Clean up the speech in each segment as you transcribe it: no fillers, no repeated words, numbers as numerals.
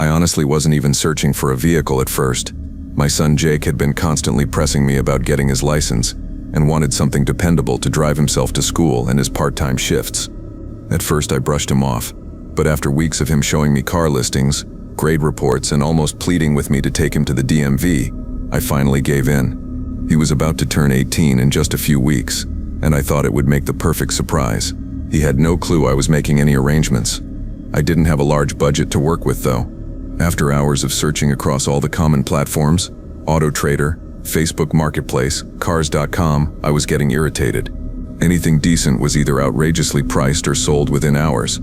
I honestly wasn't even searching for a vehicle at first. My son Jake had been constantly pressing me about getting his license and wanted something dependable to drive himself to school and his part-time shifts. At first I brushed him off, but after weeks of him showing me car listings, grade reports, and almost pleading with me to take him to the DMV, I finally gave in. He was about to turn 18 in just a few weeks, and I thought it would make the perfect surprise. He had no clue I was making any arrangements. I didn't have a large budget to work with though. After hours of searching across all the common platforms, Auto Trader, Facebook Marketplace, Cars.com, I was getting irritated. Anything decent was either outrageously priced or sold within hours.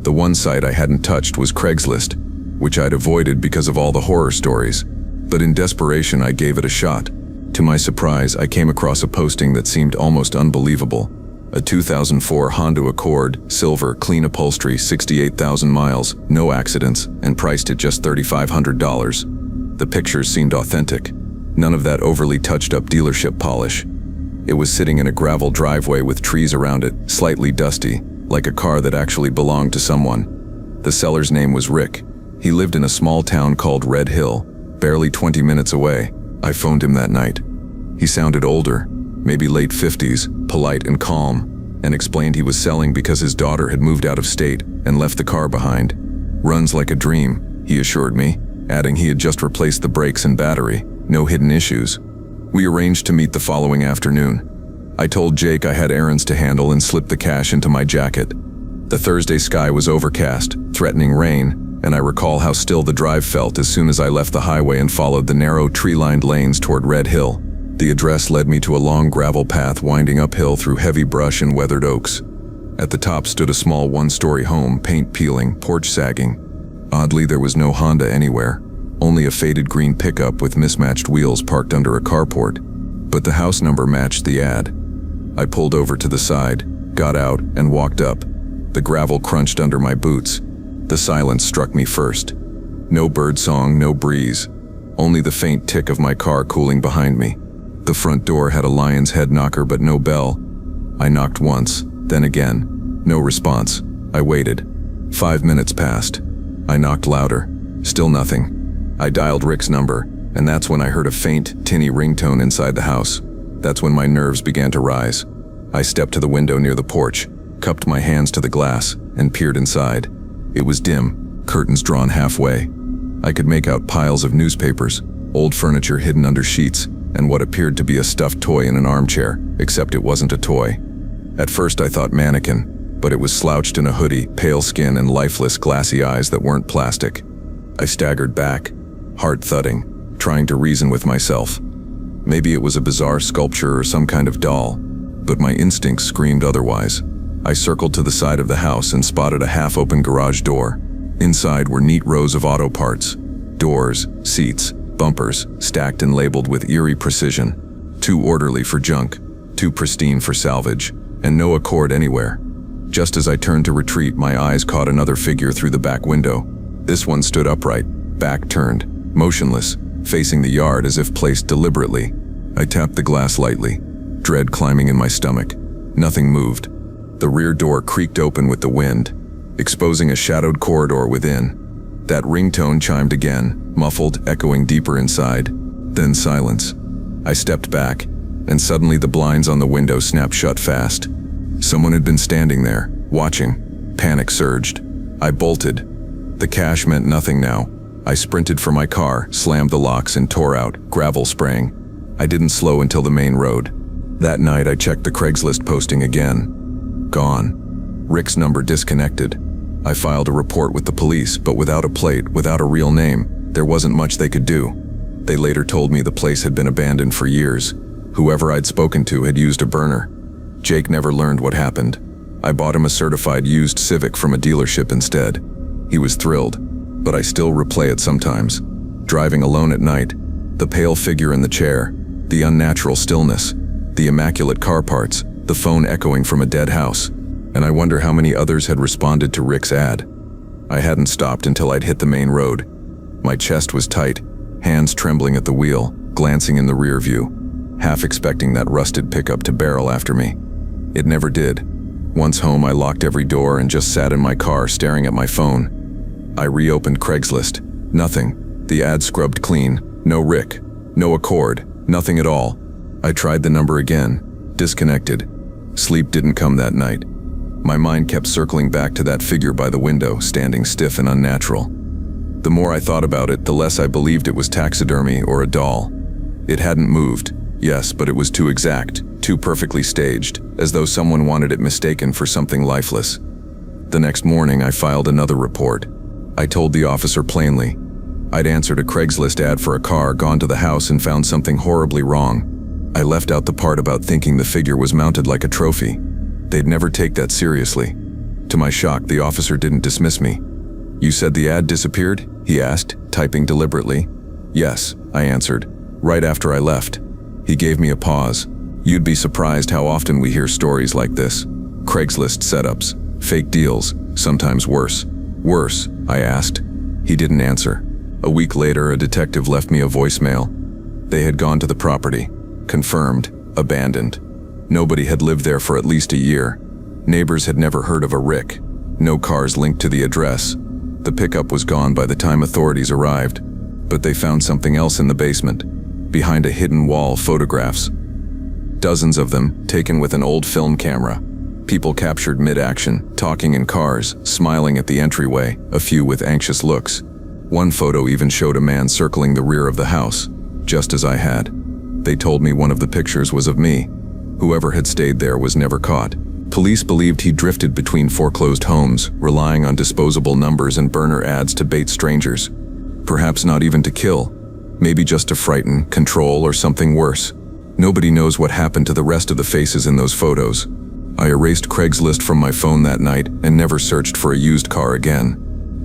The one site I hadn't touched was Craigslist, which I'd avoided because of all the horror stories. But in desperation, I gave it a shot. To my surprise, I came across a posting that seemed almost unbelievable. A 2004 Honda Accord, silver, clean upholstery, 68,000 miles, no accidents, and priced at just $3,500. The pictures seemed authentic. None of that overly touched-up dealership polish. It was sitting in a gravel driveway with trees around it, slightly dusty, like a car that actually belonged to someone. The seller's name was Rick. He lived in a small town called Red Hill, barely 20 minutes away. I phoned him that night. He sounded older, maybe late 50s, polite and calm, and explained he was selling because his daughter had moved out of state and left the car behind. Runs like a dream, he assured me, adding he had just replaced the brakes and battery, no hidden issues. We arranged to meet the following afternoon. I told Jake I had errands to handle and slipped the cash into my jacket. The Thursday sky was overcast, threatening rain, and I recall how still the drive felt as soon as I left the highway and followed the narrow tree-lined lanes toward Red Hill. The address led me to a long gravel path winding uphill through heavy brush and weathered oaks. At the top stood a small one-story home, paint peeling, porch sagging. Oddly, there was no Honda anywhere, only a faded green pickup with mismatched wheels parked under a carport. But the house number matched the ad. I pulled over to the side, got out, and walked up. The gravel crunched under my boots. The silence struck me first. No birdsong, no breeze. Only the faint tick of my car cooling behind me. The front door had a lion's head knocker but no bell. I knocked once, then again. No response. I waited. 5 minutes passed. I knocked louder. Still nothing. I dialed Rick's number, and that's when I heard a faint, tinny ringtone inside the house. That's when my nerves began to rise. I stepped to the window near the porch, cupped my hands to the glass, and peered inside. It was dim, curtains drawn halfway. I could make out piles of newspapers, old furniture hidden under sheets, and what appeared to be a stuffed toy in an armchair, except it wasn't a toy. At first I thought mannequin, but it was slouched in a hoodie, pale skin, and lifeless, glassy eyes that weren't plastic. I staggered back, heart thudding, trying to reason with myself. Maybe it was a bizarre sculpture or some kind of doll, but my instincts screamed otherwise. I circled to the side of the house and spotted a half-open garage door. Inside were neat rows of auto parts, doors, seats, bumpers, stacked and labeled with eerie precision. Too orderly for junk, too pristine for salvage, and no Accord anywhere. Just as I turned to retreat, my eyes caught another figure through the back window. This one stood upright, back turned, motionless, facing the yard as if placed deliberately. I tapped the glass lightly, dread climbing in my stomach. Nothing moved. The rear door creaked open with the wind, exposing a shadowed corridor within. That ringtone chimed again, muffled, echoing deeper inside. Then silence. I stepped back, and suddenly the blinds on the window snapped shut fast. Someone had been standing there, watching. Panic surged. I bolted. The cash meant nothing now. I sprinted for my car, slammed the locks, and tore out, gravel spraying. I didn't slow until the main road. That night I checked the Craigslist posting again. Gone. Rick's number disconnected. I filed a report with the police, but without a plate, without a real name, there wasn't much they could do. They later told me the place had been abandoned for years. Whoever I'd spoken to had used a burner. Jake never learned what happened. I bought him a certified used Civic from a dealership instead. He was thrilled, but I still replay it sometimes. Driving alone at night, the pale figure in the chair, the unnatural stillness, the immaculate car parts, the phone echoing from a dead house, and I wonder how many others had responded to Rick's ad. I hadn't stopped until I'd hit the main road. My chest was tight, hands trembling at the wheel, glancing in the rear view, half expecting that rusted pickup to barrel after me. It never did. Once home, I locked every door and just sat in my car staring at my phone. I reopened Craigslist, Nothing. The ad scrubbed clean. No Rick. No Accord. Nothing at all. I tried the number again. Disconnected. Sleep didn't come that night. My mind kept circling back to that figure by the window, standing stiff and unnatural. The more I thought about it, the less I believed it was taxidermy or a doll. It hadn't moved, yes, but it was too exact, too perfectly staged, as though someone wanted it mistaken for something lifeless. The next morning, I filed another report. I told the officer plainly. I'd answered a Craigslist ad for a car, gone to the house, and found something horribly wrong. I left out the part about thinking the figure was mounted like a trophy. They'd never take that seriously. To my shock, the officer didn't dismiss me. "You said the ad disappeared?" he asked, typing deliberately. "Yes," I answered, right after I left. He gave me a pause. "You'd be surprised how often we hear stories like this. Craigslist setups, fake deals, sometimes worse." "Worse?" I asked. He didn't answer. A week later, a detective left me a voicemail. They had gone to the property. Confirmed, abandoned. Nobody had lived there for at least a year. Neighbors had never heard of a Rick. No cars linked to the address. The pickup was gone by the time authorities arrived, but they found something else in the basement. Behind a hidden wall, photographs. Dozens of them, taken with an old film camera. People captured mid-action, talking in cars, smiling at the entryway, a few with anxious looks. One photo even showed a man circling the rear of the house, just as I had. They told me one of the pictures was of me. Whoever had stayed there was never caught. Police believed he drifted between foreclosed homes, relying on disposable numbers and burner ads to bait strangers. Perhaps not even to kill. Maybe just to frighten, control, or something worse. Nobody knows what happened to the rest of the faces in those photos. I erased Craigslist from my phone that night and never searched for a used car again.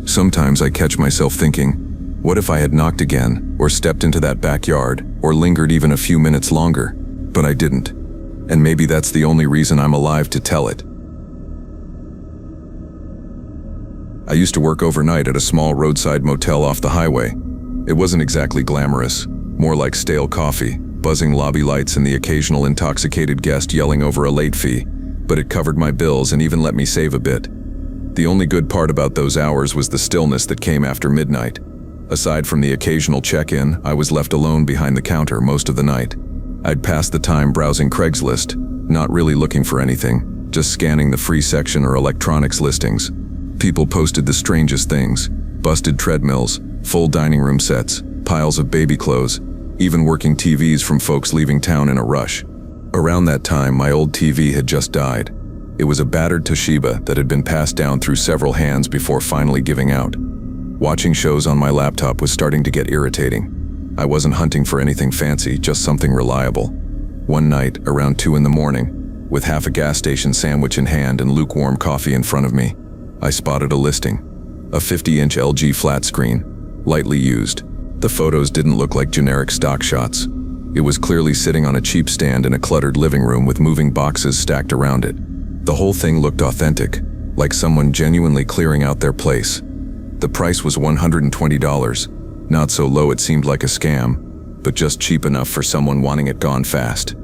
Sometimes I catch myself thinking, what if I had knocked again, or stepped into that backyard, or lingered even a few minutes longer? But I didn't. And maybe that's the only reason I'm alive to tell it. I used to work overnight at a small roadside motel off the highway. It wasn't exactly glamorous, more like stale coffee, buzzing lobby lights and the occasional intoxicated guest yelling over a late fee, but it covered my bills and even let me save a bit. The only good part about those hours was the stillness that came after midnight. Aside from the occasional check-in, I was left alone behind the counter most of the night. I'd pass the time browsing Craigslist, not really looking for anything, just scanning the free section or electronics listings. People posted the strangest things: busted treadmills, full dining room sets, piles of baby clothes, even working TVs from folks leaving town in a rush. Around that time, my old TV had just died. It was a battered Toshiba that had been passed down through several hands before finally giving out. Watching shows on my laptop was starting to get irritating. I wasn't hunting for anything fancy, just something reliable. One night, around 2 in the morning, with half a gas station sandwich in hand and lukewarm coffee in front of me, I spotted a listing. A 50-inch LG flat screen, lightly used. The photos didn't look like generic stock shots. It was clearly sitting on a cheap stand in a cluttered living room with moving boxes stacked around it. The whole thing looked authentic, like someone genuinely clearing out their place. The price was $120. Not so low it seemed like a scam, but just cheap enough for someone wanting it gone fast.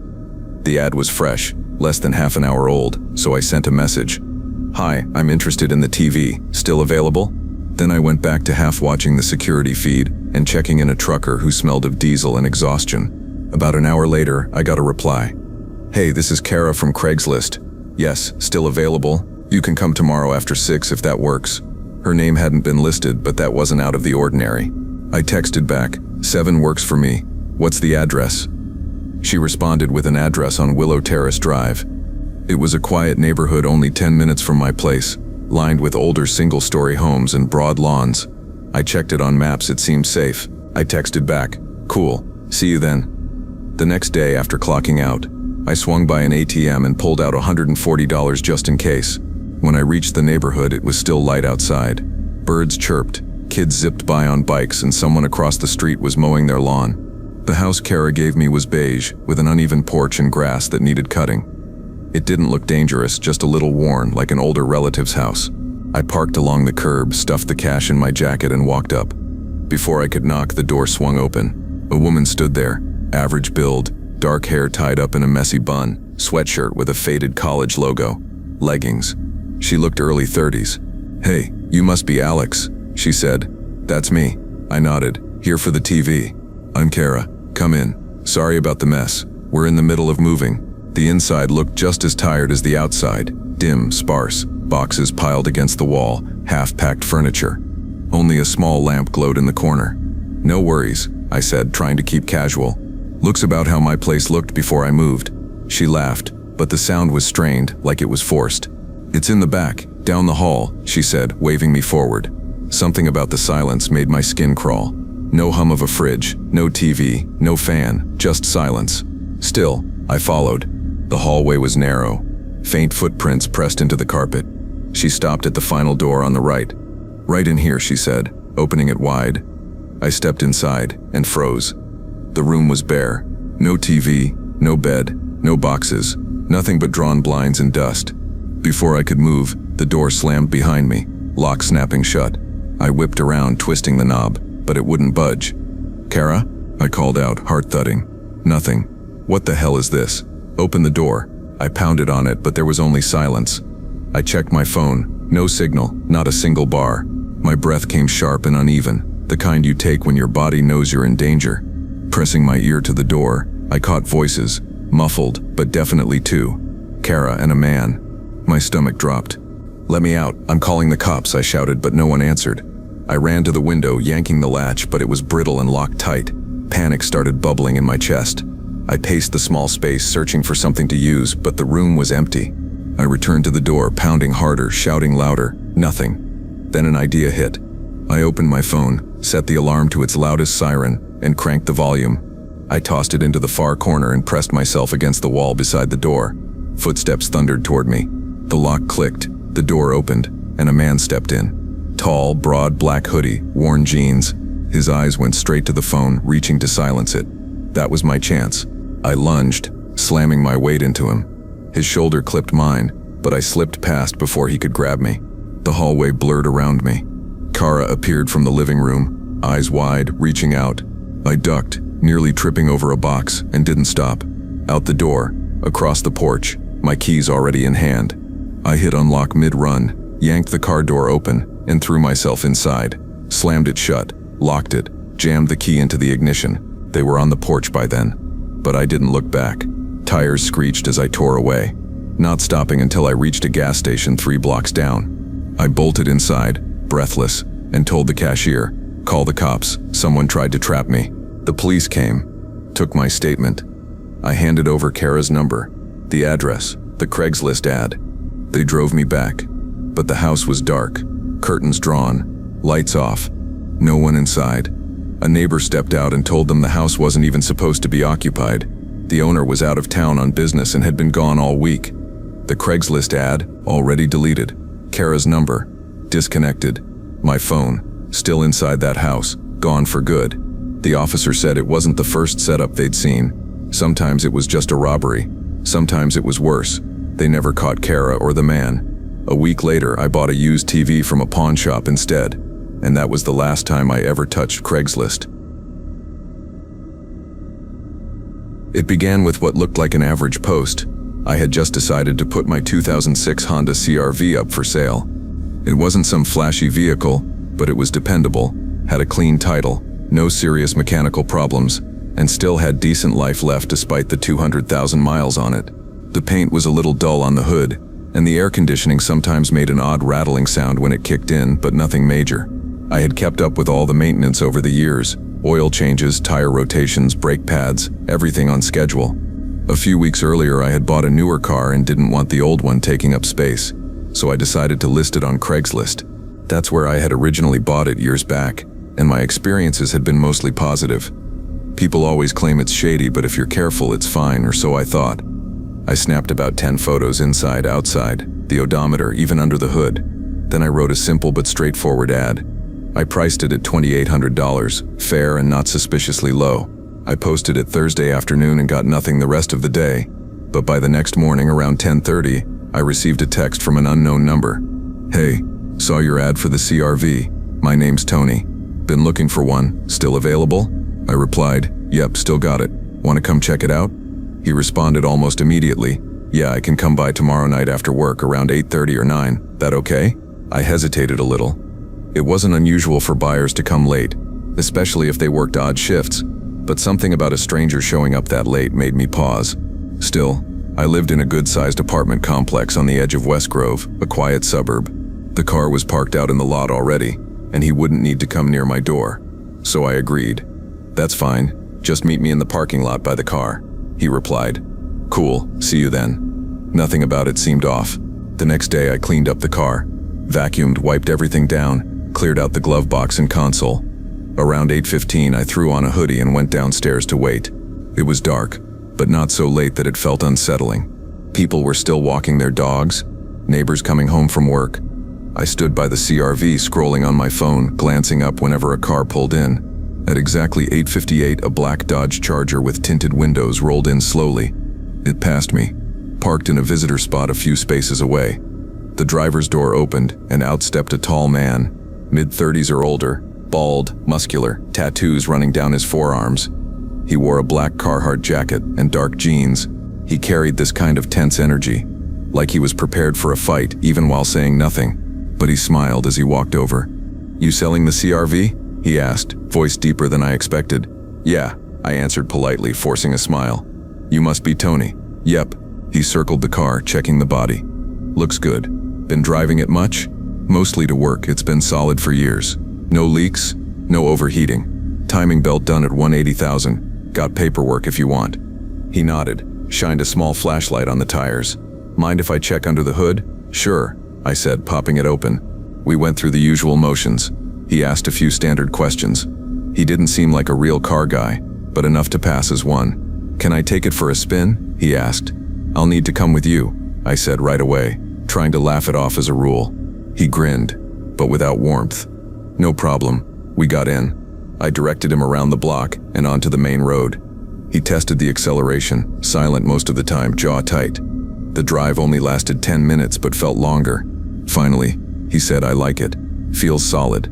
The ad was fresh, less than half an hour old, so I sent a message. "Hi, I'm interested in the TV. Still available?" Then I went back to half watching the security feed and checking in a trucker who smelled of diesel and exhaustion. About an hour later, I got a reply. "Hey, this is Kara from Craigslist. Yes, still available. You can come tomorrow after 6 if that works." Her name hadn't been listed, but that wasn't out of the ordinary. I texted back, "7 works for me. What's the address?" She responded with an address on Willow Terrace Drive. It was a quiet neighborhood only 10 minutes from my place, lined with older single-story homes and broad lawns. I checked it on maps, it seemed safe. I texted back, "Cool, see you then." The next day after clocking out, I swung by an ATM and pulled out $140 just in case. When I reached the neighborhood, it was still light outside. Birds chirped. Kids zipped by on bikes, and someone across the street was mowing their lawn. The house Kara gave me was beige, with an uneven porch and grass that needed cutting. It didn't look dangerous, just a little worn, like an older relative's house. I parked along the curb, stuffed the cash in my jacket, and walked up. Before I could knock, the door swung open. A woman stood there, average build, dark hair tied up in a messy bun, sweatshirt with a faded college logo, leggings. She looked early 30s. "Hey, you must be Alex," she said. "That's me. I nodded. Here for the TV. I'm Kara. Come in. Sorry about the mess. We're in the middle of moving. The inside looked just as tired as the outside. Dim, sparse, boxes piled against the wall, half-packed furniture. Only a small lamp glowed in the corner. No worries, I said, trying to keep casual. Looks about how my place looked before I moved. She laughed, but the sound was strained, like it was forced. It's in the back, down the hall, she said, waving me forward. Something about the silence made my skin crawl. No hum of a fridge, no TV, no fan, just silence. Still, I followed. The hallway was narrow. Faint footprints pressed into the carpet. She stopped at the final door on the right. Right in here, she said, opening it wide. I stepped inside and froze. The room was bare. No TV, no bed, no boxes, nothing but drawn blinds and dust. Before I could move, the door slammed behind me, lock snapping shut. I whipped around, twisting the knob, but it wouldn't budge. Kara? I called out, heart thudding. Nothing. What the hell is this? Open the door. I pounded on it, but there was only silence. I checked my phone. No signal, not a single bar. My breath came sharp and uneven, the kind you take when your body knows you're in danger. Pressing my ear to the door, I caught voices, muffled, but definitely two. Kara and a man. My stomach dropped. Let me out, I'm calling the cops, I shouted, but no one answered. I ran to the window, yanking the latch, but it was brittle and locked tight. Panic started bubbling in my chest. I paced the small space, searching for something to use, but the room was empty. I returned to the door, pounding harder, shouting louder. Nothing. Then an idea hit. I opened my phone, set the alarm to its loudest siren, and cranked the volume. I tossed it into the far corner and pressed myself against the wall beside the door. Footsteps thundered toward me. The lock clicked, the door opened, and a man stepped in. Tall, broad black hoodie, worn jeans. His eyes went straight to the phone, reaching to silence it. That was my chance. I lunged, slamming my weight into him. His shoulder clipped mine, but I slipped past before he could grab me. The hallway blurred around me. Kara appeared from the living room, eyes wide, reaching out. I ducked, nearly tripping over a box, and didn't stop. Out the door, across the porch, my keys already in hand. I hit unlock mid-run, yanked the car door open, and threw myself inside. Slammed it shut, locked it, jammed the key into the ignition. They were on the porch by then. But I didn't look back. Tires screeched as I tore away, not stopping until I reached a gas station 3 blocks down. I bolted inside, breathless, and told the cashier, "Call the cops, someone tried to trap me." The police came, took my statement. I handed over Kara's number, the address, the Craigslist ad. They drove me back, but the house was dark, curtains drawn, lights off, no one inside. A neighbor stepped out and told them the house wasn't even supposed to be occupied. The owner was out of town on business and had been gone all week. The Craigslist ad, already deleted. Kara's number, disconnected. My phone, still inside that house, gone for good. The officer said it wasn't the first setup they'd seen. Sometimes it was just a robbery. Sometimes it was worse. They never caught Kara or the man. A week later, I bought a used TV from a pawn shop instead. And that was the last time I ever touched Craigslist. It began with what looked like an average post. I had just decided to put my 2006 Honda CR-V up for sale. It wasn't some flashy vehicle, but it was dependable, had a clean title, no serious mechanical problems, and still had decent life left despite the 200,000 miles on it. The paint was a little dull on the hood, and the air conditioning sometimes made an odd rattling sound when it kicked in, but nothing major. I had kept up with all the maintenance over the years, oil changes, tire rotations, brake pads, everything on schedule. A few weeks earlier I had bought a newer car and didn't want the old one taking up space, so I decided to list it on Craigslist. That's where I had originally bought it years back, and my experiences had been mostly positive. People always claim it's shady, but if you're careful it's fine, or so I thought. I snapped about 10 photos inside, outside, the odometer, even under the hood. Then I wrote a simple but straightforward ad. I priced it at $2,800, fair and not suspiciously low. I posted it Thursday afternoon and got nothing the rest of the day. But by the next morning around 10:30, I received a text from an unknown number. "Hey, saw your ad for the CR-V. My name's Tony. Been looking for one. Still available?" I replied, "Yep, still got it. Want to come check it out?" He responded almost immediately, "Yeah, I can come by tomorrow night after work around 8:30 or 9. That okay?" I hesitated a little. It wasn't unusual for buyers to come late, especially if they worked odd shifts, but something about a stranger showing up that late made me pause. Still, I lived in a good-sized apartment complex on the edge of West Grove, a quiet suburb. The car was parked out in the lot already, and he wouldn't need to come near my door. So I agreed. "That's fine, just meet me in the parking lot by the car," he replied. "Cool, see you then." Nothing about it seemed off. The next day I cleaned up the car, vacuumed, wiped everything down, cleared out the glove box and console. Around 8:15 I threw on a hoodie and went downstairs to wait. It was dark, but not so late that it felt unsettling. People were still walking their dogs, neighbors coming home from work. I stood by the CRV scrolling on my phone, glancing up whenever a car pulled in. At exactly 8:58, a black Dodge Charger with tinted windows rolled in slowly. It passed me, parked in a visitor spot a few spaces away. The driver's door opened, and out stepped a tall man, mid-30s or older, bald, muscular, tattoos running down his forearms. He wore a black Carhartt jacket and dark jeans. He carried this kind of tense energy, like he was prepared for a fight even while saying nothing. But he smiled as he walked over. "You selling the CRV?" he asked, voice deeper than I expected. "Yeah," I answered politely, forcing a smile. "You must be Tony." "Yep." He circled the car, checking the body. "Looks good. Been driving it much?" "Mostly to work. It's been solid for years. No leaks, no overheating. Timing belt done at 180,000. Got paperwork if you want." He nodded, shined a small flashlight on the tires. "Mind if I check under the hood?" "Sure," I said, popping it open. We went through the usual motions. He asked a few standard questions. He didn't seem like a real car guy, but enough to pass as one. "Can I take it for a spin?" he asked. "I'll need to come with you," I said right away, trying to laugh it off as a rule. He grinned, but without warmth. "No problem." We got in. I directed him around the block and onto the main road. He tested the acceleration, silent most of the time, jaw tight. The drive only lasted 10 minutes but felt longer. Finally, he said, "I like it. Feels solid."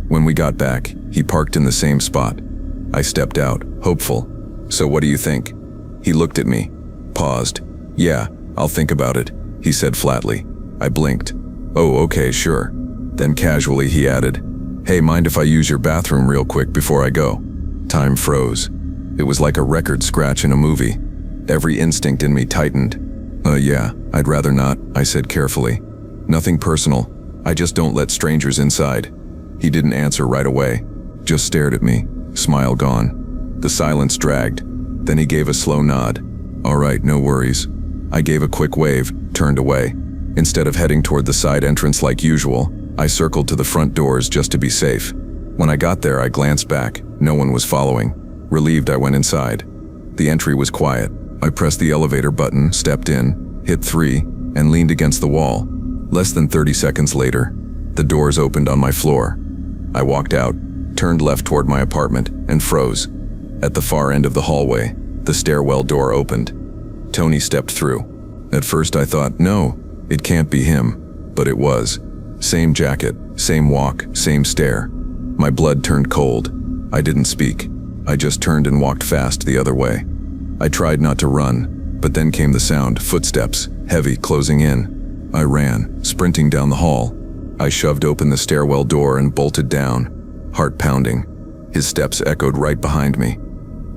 When we got back, he parked in the same spot. I stepped out, hopeful. "So what do you think?" He looked at me, paused. "Yeah, I'll think about it," he said flatly. I blinked. "Oh, okay, sure." Then casually he added, "Hey, mind if I use your bathroom real quick before I go?" Time froze. It was like a record scratch in a movie. Every instinct in me tightened. Yeah, I'd rather not," I said carefully. "Nothing personal. I just don't let strangers inside." He didn't answer right away, just stared at me, smile gone. The silence dragged. Then he gave a slow nod. "All right, no worries." I gave a quick wave, turned away. Instead of heading toward the side entrance like usual, I circled to the front doors just to be safe. When I got there, I glanced back. No one was following. Relieved, I went inside. The entry was quiet. I pressed the elevator button, stepped in, hit 3, and leaned against the wall. Less than 30 seconds later, the doors opened on my floor. I walked out, turned left toward my apartment, and froze. At the far end of the hallway, the stairwell door opened. Tony stepped through. At first I thought, no, it can't be him, but it was. Same jacket, same walk, same stare. My blood turned cold. I didn't speak. I just turned and walked fast the other way. I tried not to run, but then came the sound, footsteps, heavy, closing in. I ran, sprinting down the hall. I shoved open the stairwell door and bolted down, heart pounding. His steps echoed right behind me.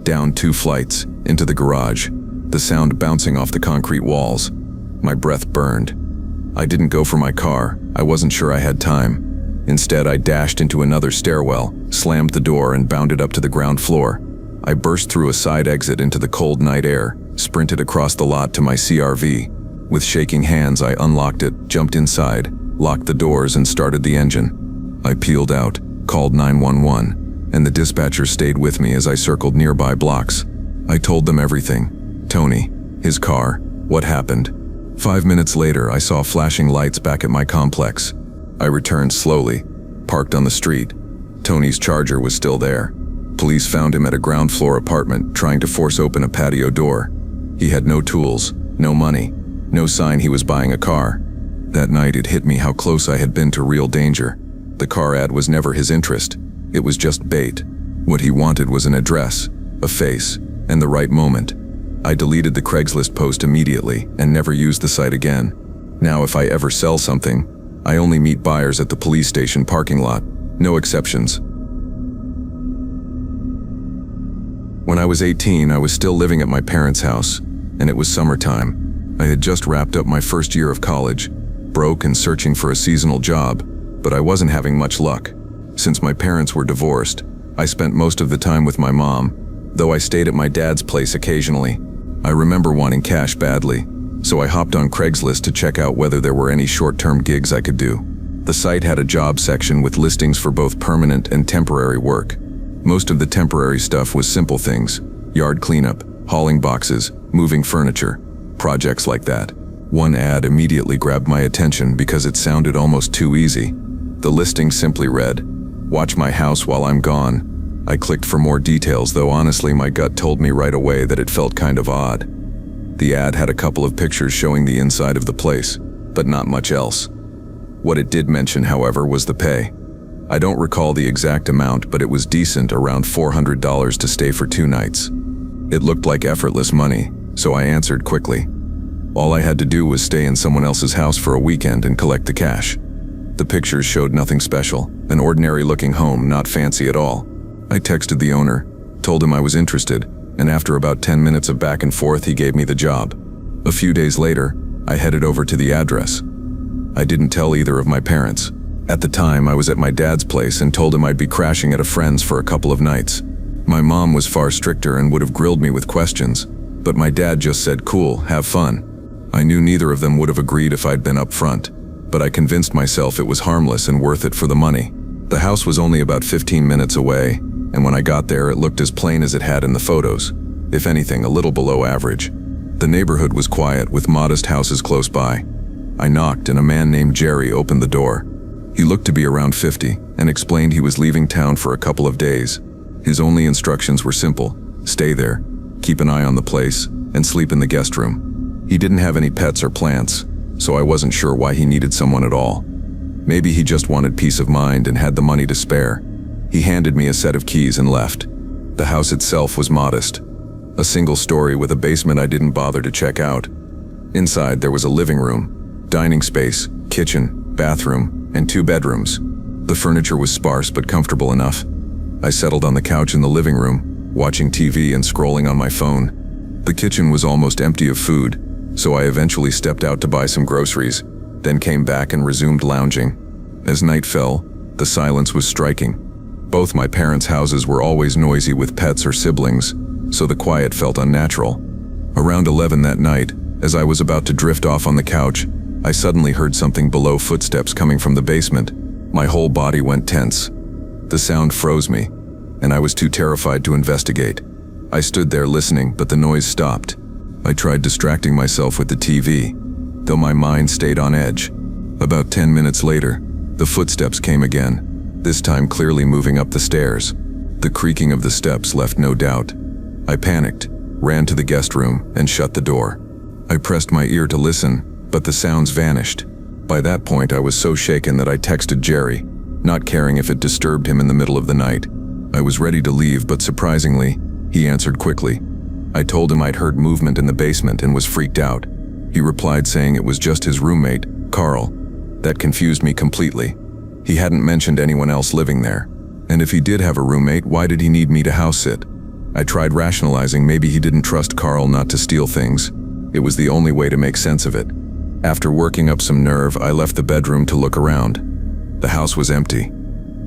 Down 2 flights, into the garage, the sound bouncing off the concrete walls. My breath burned. I didn't go for my car. I wasn't sure I had time. Instead, I dashed into another stairwell, slammed the door, and bounded up to the ground floor. I burst through a side exit into the cold night air, sprinted across the lot to my CRV. With shaking hands, I unlocked it, jumped inside, locked the doors, and started the engine. I peeled out, called 911, and the dispatcher stayed with me as I circled nearby blocks. I told them everything. Tony, his car, what happened. 5 minutes later, I saw flashing lights back at my complex. I returned slowly, parked on the street. Tony's Charger was still there. Police found him at a ground floor apartment trying to force open a patio door. He had no tools, no money, no sign he was buying a car. That night it hit me how close I had been to real danger. The car ad was never his interest. It was just bait. What he wanted was an address, a face, and the right moment. I deleted the Craigslist post immediately and never used the site again. Now if I ever sell something, I only meet buyers at the police station parking lot. No exceptions. When I was 18, I was still living at my parents' house, and it was summertime. I had just wrapped up my first year of college, broke and searching for a seasonal job, but I wasn't having much luck. Since my parents were divorced, I spent most of the time with my mom, though I stayed at my dad's place occasionally. I remember wanting cash badly, so I hopped on Craigslist to check out whether there were any short-term gigs I could do. The site had a job section with listings for both permanent and temporary work. Most of the temporary stuff was simple things: yard cleanup, hauling boxes, moving furniture, projects like that. One ad immediately grabbed my attention because it sounded almost too easy. The listing simply read, "Watch my house while I'm gone." I clicked for more details, though honestly my gut told me right away that it felt kind of odd. The ad had a couple of pictures showing the inside of the place, but not much else. What it did mention, however, was the pay. I don't recall the exact amount, but it was decent, around $400 to stay for 2 nights. It looked like effortless money, so I answered quickly. All I had to do was stay in someone else's house for a weekend and collect the cash. The pictures showed nothing special, an ordinary-looking home, not fancy at all. I texted the owner, told him I was interested, and after about 10 minutes of back and forth, he gave me the job. A few days later, I headed over to the address. I didn't tell either of my parents. At the time, I was at my dad's place and told him I'd be crashing at a friend's for a couple of nights. My mom was far stricter and would have grilled me with questions, but my dad just said, "Cool, have fun." I knew neither of them would have agreed if I'd been upfront, but I convinced myself it was harmless and worth it for the money. The house was only about 15 minutes away, and when I got there, it looked as plain as it had in the photos, if anything, a little below average. The neighborhood was quiet, with modest houses close by. I knocked, and a man named Jerry opened the door. He looked to be around 50 and explained he was leaving town for a couple of days. His only instructions were simple: stay there, keep an eye on the place, and sleep in the guest room. He didn't have any pets or plants, so I wasn't sure why he needed someone at all. Maybe he just wanted peace of mind and had the money to spare. He handed me a set of keys and left. The house itself was modest. A single story with a basement I didn't bother to check out. Inside there was a living room, dining space, kitchen, bathroom, and 2 bedrooms. The furniture was sparse but comfortable enough. I settled on the couch in the living room, watching TV and scrolling on my phone. The kitchen was almost empty of food, so I eventually stepped out to buy some groceries, then came back and resumed lounging. As night fell, the silence was striking. Both my parents' houses were always noisy with pets or siblings, so the quiet felt unnatural. Around 11 that night, as I was about to drift off on the couch, I suddenly heard something below, footsteps coming from the basement. My whole body went tense. The sound froze me, and I was too terrified to investigate. I stood there listening, but the noise stopped. I tried distracting myself with the TV, though my mind stayed on edge. About 10 minutes later, the footsteps came again, this time clearly moving up the stairs. The creaking of the steps left no doubt. I panicked, ran to the guest room, and shut the door. I pressed my ear to listen, but the sounds vanished. By that point, I was so shaken that I texted Jerry, not caring if it disturbed him in the middle of the night. I was ready to leave, but surprisingly, he answered quickly. I told him I'd heard movement in the basement and was freaked out. He replied saying it was just his roommate, Carl. That confused me completely. He hadn't mentioned anyone else living there. And if he did have a roommate, why did he need me to house sit? I tried rationalizing maybe he didn't trust Carl not to steal things. It was the only way to make sense of it. After working up some nerve, I left the bedroom to look around. The house was empty.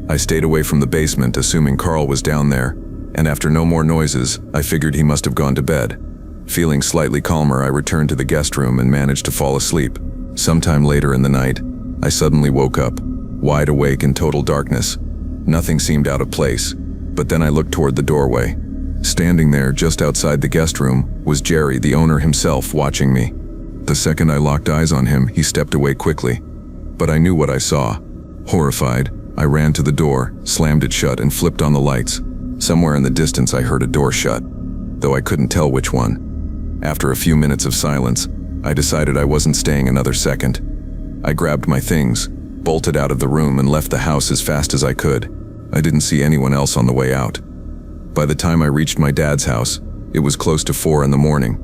I stayed away from the basement, assuming Carl was down there, and after no more noises, I figured he must have gone to bed. Feeling slightly calmer, I returned to the guest room and managed to fall asleep. Sometime later in the night, I suddenly woke up, wide awake in total darkness. Nothing seemed out of place, but then I looked toward the doorway. Standing there, just outside the guest room, was Jerry, the owner himself, watching me. The second I locked eyes on him, he stepped away quickly. But I knew what I saw. Horrified, I ran to the door, slammed it shut, and flipped on the lights. Somewhere in the distance, I heard a door shut, though I couldn't tell which one. After a few minutes of silence, I decided I wasn't staying another second. I grabbed my things, bolted out of the room, and left the house as fast as I could. I didn't see anyone else on the way out. By the time I reached my dad's house, it was close to 4 in the morning.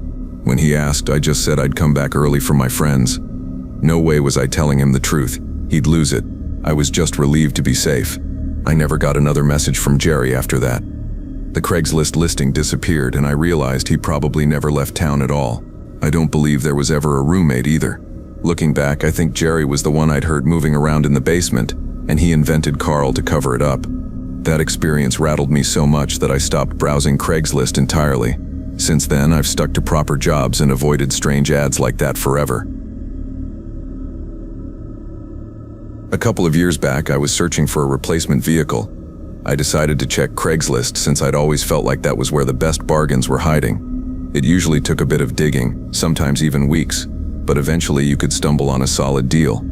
When he asked, I just said I'd come back early from my friends. No way was I telling him the truth. He'd lose it. I was just relieved to be safe. I never got another message from Jerry after that. The Craigslist listing disappeared, and I realized he probably never left town at all. I don't believe there was ever a roommate either. Looking back, I think Jerry was the one I'd heard moving around in the basement, and he invented Carl to cover it up. That experience rattled me so much that I stopped browsing Craigslist entirely. Since then, I've stuck to proper jobs and avoided strange ads like that forever. A couple of years back, I was searching for a replacement vehicle. I decided to check Craigslist since I'd always felt like that was where the best bargains were hiding. It usually took a bit of digging, sometimes even weeks, but eventually you could stumble on a solid deal.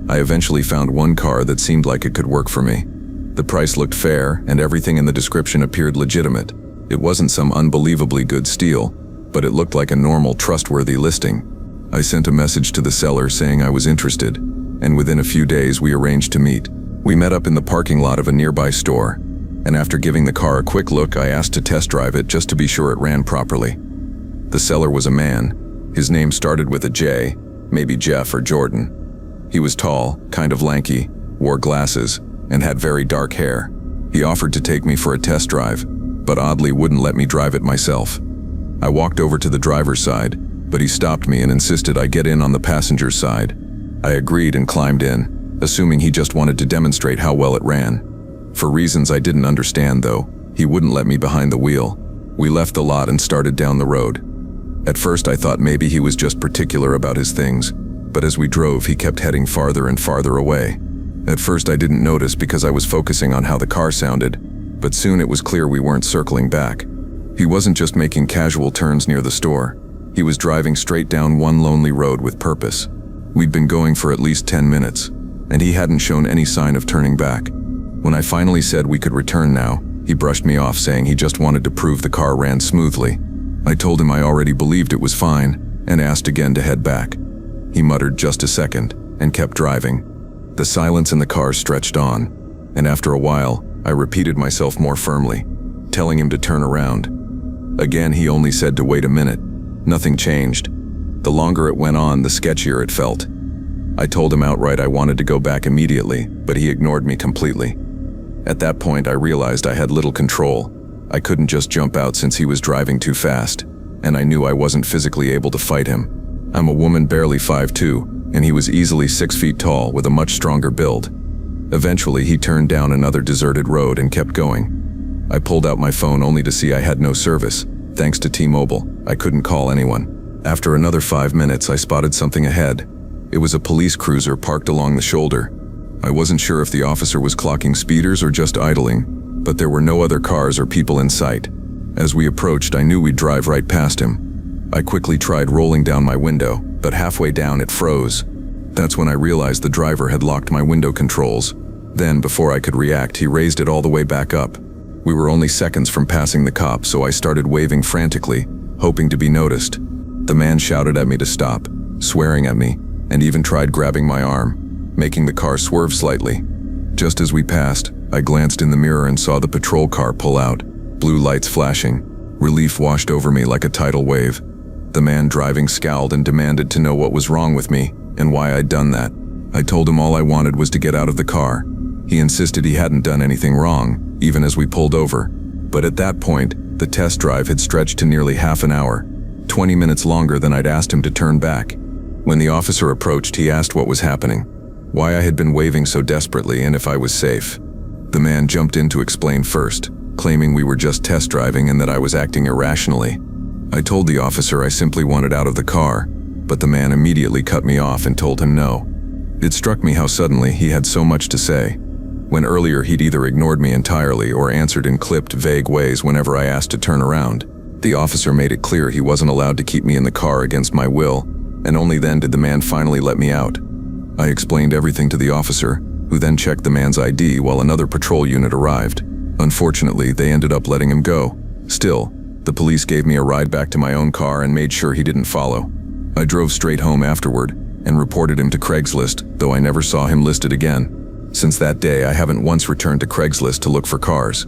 I eventually found one car that seemed like it could work for me. The price looked fair, and everything in the description appeared legitimate. It wasn't some unbelievably good steal, but it looked like a normal, trustworthy listing. I sent a message to the seller saying I was interested, and within a few days we arranged to meet. We met up in the parking lot of a nearby store, and after giving the car a quick look, I asked to test drive it just to be sure it ran properly. The seller was a man. His name started with a J, maybe Jeff or Jordan. He was tall, kind of lanky, wore glasses, and had very dark hair. He offered to take me for a test drive, but oddly wouldn't let me drive it myself. I walked over to the driver's side, but he stopped me and insisted I get in on the passenger's side. I agreed and climbed in, assuming he just wanted to demonstrate how well it ran. For reasons I didn't understand, though, he wouldn't let me behind the wheel. We left the lot and started down the road. At first I thought maybe he was just particular about his things, but as we drove he kept heading farther and farther away. At first I didn't notice because I was focusing on how the car sounded, but soon it was clear we weren't circling back. He wasn't just making casual turns near the store. He was driving straight down one lonely road with purpose. We'd been going for at least 10 minutes, and he hadn't shown any sign of turning back. When I finally said we could return now, he brushed me off saying he just wanted to prove the car ran smoothly. I told him I already believed it was fine, and asked again to head back. He muttered just a second, and kept driving. The silence in the car stretched on, and after a while, I repeated myself more firmly, telling him to turn around. Again, he only said to wait a minute. Nothing changed. The longer it went on, the sketchier it felt. I told him outright I wanted to go back immediately, but he ignored me completely. At that point, I realized I had little control. I couldn't just jump out since he was driving too fast, and I knew I wasn't physically able to fight him. I'm a woman barely 5'2", and he was easily 6 feet tall with a much stronger build. Eventually, he turned down another deserted road and kept going. I pulled out my phone only to see I had no service. Thanks to T-Mobile, I couldn't call anyone. After another 5 minutes, I spotted something ahead. It was a police cruiser parked along the shoulder. I wasn't sure if the officer was clocking speeders or just idling, but there were no other cars or people in sight. As we approached, I knew we'd drive right past him. I quickly tried rolling down my window, but halfway down it froze. That's when I realized the driver had locked my window controls. Then, before I could react, he raised it all the way back up. We were only seconds from passing the cop, so I started waving frantically, hoping to be noticed. The man shouted at me to stop, swearing at me, and even tried grabbing my arm, making the car swerve slightly. Just as we passed, I glanced in the mirror and saw the patrol car pull out, blue lights flashing. Relief washed over me like a tidal wave. The man driving scowled and demanded to know what was wrong with me and why I'd done that. I told him all I wanted was to get out of the car. He insisted he hadn't done anything wrong, even as we pulled over. But at that point, the test drive had stretched to nearly half an hour, 20 minutes longer than I'd asked him to turn back. When the officer approached, he asked what was happening, why I had been waving so desperately, and if I was safe. The man jumped in to explain first, claiming we were just test driving and that I was acting irrationally. I told the officer I simply wanted out of the car, but the man immediately cut me off and told him no. It struck me how suddenly he had so much to say, when earlier he'd either ignored me entirely or answered in clipped, vague ways whenever I asked to turn around. The officer made it clear he wasn't allowed to keep me in the car against my will, and only then did the man finally let me out. I explained everything to the officer, who then checked the man's ID while another patrol unit arrived. Unfortunately, they ended up letting him go. Still, the police gave me a ride back to my own car and made sure he didn't follow. I drove straight home afterward and reported him to Craigslist, though I never saw him listed again. Since that day, I haven't once returned to Craigslist to look for cars.